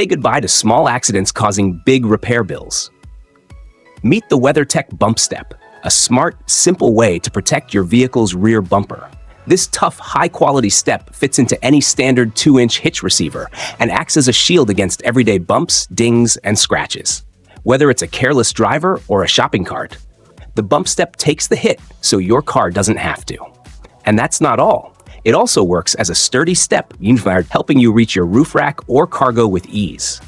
goodbye to small accidents causing big repair bills. Meet the WeatherTech Bump Step, a smart, simple way to protect your vehicle's rear bumper. This tough, high-quality step fits into any standard 2-inch hitch receiver and acts as a shield against everyday bumps, dings, and scratches. Whether it's a careless driver or a shopping cart, the bump step takes the hit so your car doesn't have to. And that's not all. It also works as a sturdy step, helping you reach your roof rack or cargo with ease.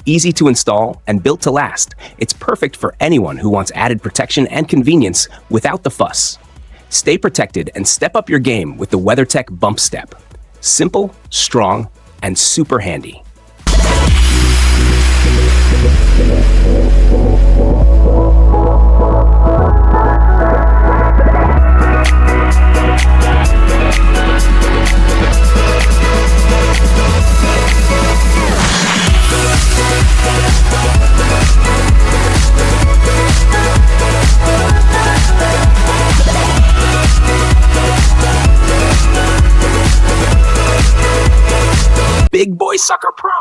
Easy to install and built to last, it's perfect for anyone who wants added protection and convenience without the fuss. Stay protected and step up your game with the WeatherTech Bump Step. Simple, strong, and super handy. Big Boy Sucker Pro.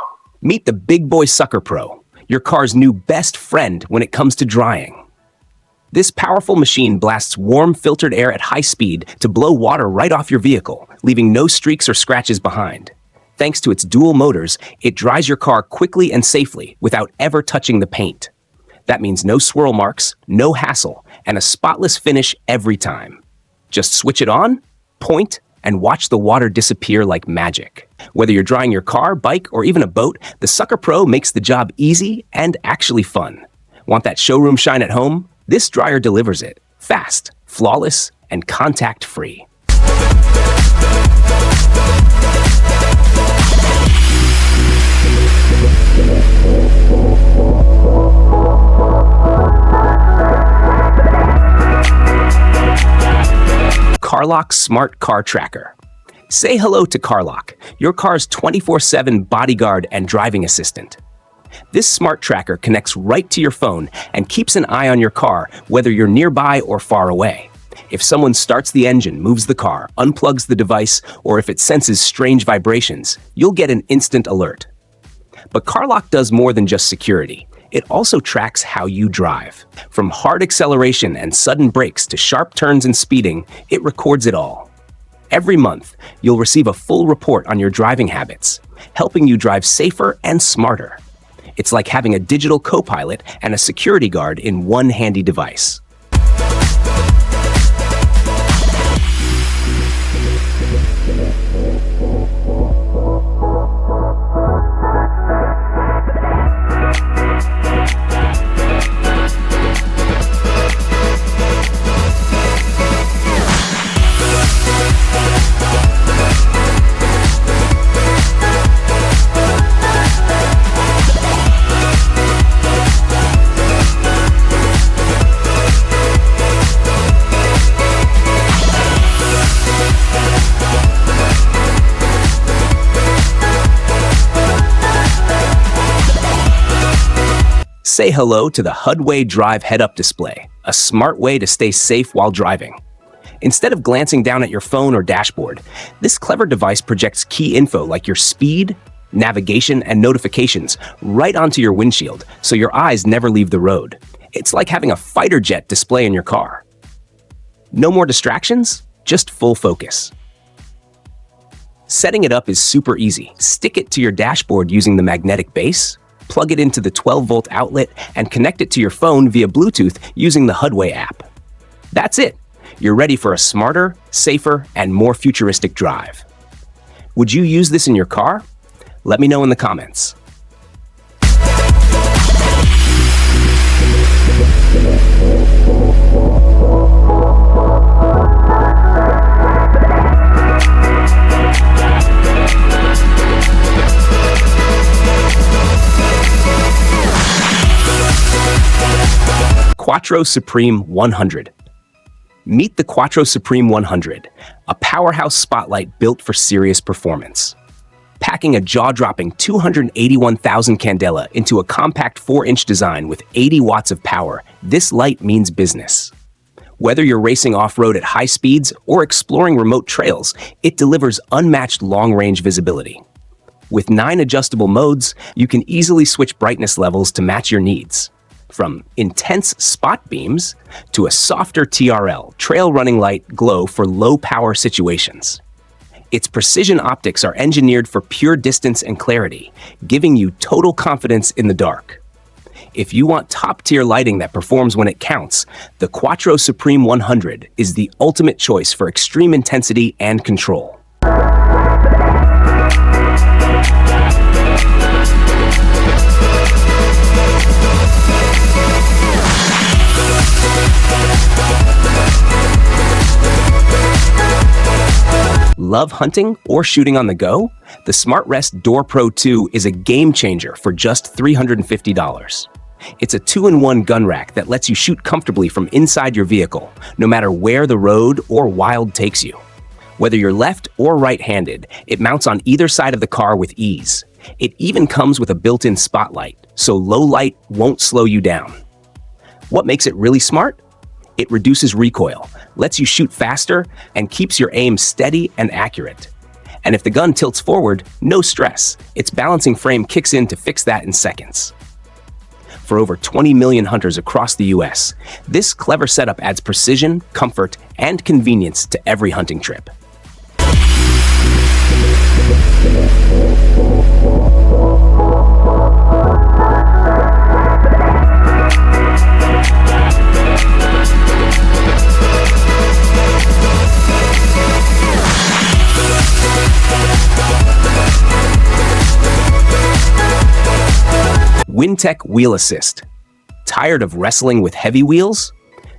Meet the Big Boy Sucker Pro, your car's new best friend when it comes to drying. This powerful machine blasts warm, filtered air at high speed to blow water right off your vehicle, leaving no streaks or scratches behind. Thanks to its dual motors, it dries your car quickly and safely without ever touching the paint. That means no swirl marks, no hassle, and a spotless finish every time. Just switch it on, point, and watch the water disappear like magic. Whether you're drying your car, bike, or even a boat, the Sucker Pro makes the job easy and actually fun. Want that showroom shine at home? This dryer delivers it. Fast, flawless, and contact-free. CarLock Smart Car Tracker. Say hello to CarLock, your car's 24/7 bodyguard and driving assistant. This smart tracker connects right to your phone and keeps an eye on your car, whether you're nearby or far away. If someone starts the engine, moves the car, unplugs the device, or if it senses strange vibrations, you'll get an instant alert. But CarLock does more than just security. It also tracks how you drive. From hard acceleration and sudden brakes to sharp turns and speeding, it records it all. Every month, you'll receive a full report on your driving habits, helping you drive safer and smarter. It's like having a digital co-pilot and a security guard in one handy device. Say hello to the HUDway Drive head-up display, a smart way to stay safe while driving. Instead of glancing down at your phone or dashboard, this clever device projects key info like your speed, navigation, and notifications right onto your windshield, so your eyes never leave the road. It's like having a fighter jet display in your car. No more distractions, just full focus. Setting it up is super easy. Stick it to your dashboard using the magnetic base, plug it into the 12-volt outlet, and connect it to your phone via Bluetooth using the HUDway app. That's it. You're ready for a smarter, safer, and more futuristic drive. Would you use this in your car? Let me know in the comments. Quattro Supreme 100. Meet the Quattro Supreme 100, a powerhouse spotlight built for serious performance. Packing a jaw-dropping 281,000 candela into a compact 4-inch design with 80 watts of power, this light means business. Whether you're racing off-road at high speeds or exploring remote trails, it delivers unmatched long-range visibility. With 9 adjustable modes, you can easily switch brightness levels to match your needs. From intense spot beams to a softer TRL, trail running light glow for low-power situations. Its precision optics are engineered for pure distance and clarity, giving you total confidence in the dark. If you want top-tier lighting that performs when it counts, the Quattro Supreme 100 is the ultimate choice for extreme intensity and control. Love hunting or shooting on the go? The SmartRest Door Pro 2 is a game changer for just $350. It's a 2-in-1 gun rack that lets you shoot comfortably from inside your vehicle, no matter where the road or wild takes you. Whether you're left or right-handed, it mounts on either side of the car with ease. It even comes with a built-in spotlight, so low light won't slow you down. What makes it really smart? It reduces recoil, lets you shoot faster, and keeps your aim steady and accurate. And if the gun tilts forward, no stress. Its balancing frame kicks in to fix that in seconds. For over 20 million hunters across the US, this clever setup adds precision, comfort, and convenience to every hunting trip. Wintec Wheel Assist. Tired of wrestling with heavy wheels?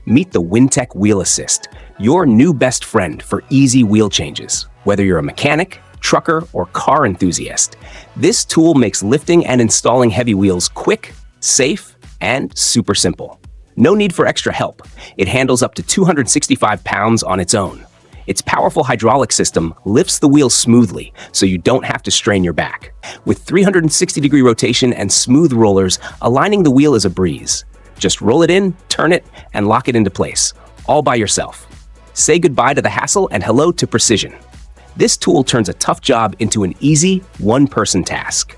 Meet the Wintec Wheel Assist, your new best friend for easy wheel changes. Whether you're a mechanic, trucker, or car enthusiast, this tool makes lifting and installing heavy wheels quick, safe, and super simple. No need for extra help. It handles up to 265 pounds on its own. Its powerful hydraulic system lifts the wheel smoothly, so you don't have to strain your back. With 360-degree rotation and smooth rollers, aligning the wheel is a breeze. Just roll it in, turn it, and lock it into place, all by yourself. Say goodbye to the hassle and hello to precision. This tool turns a tough job into an easy, one-person task.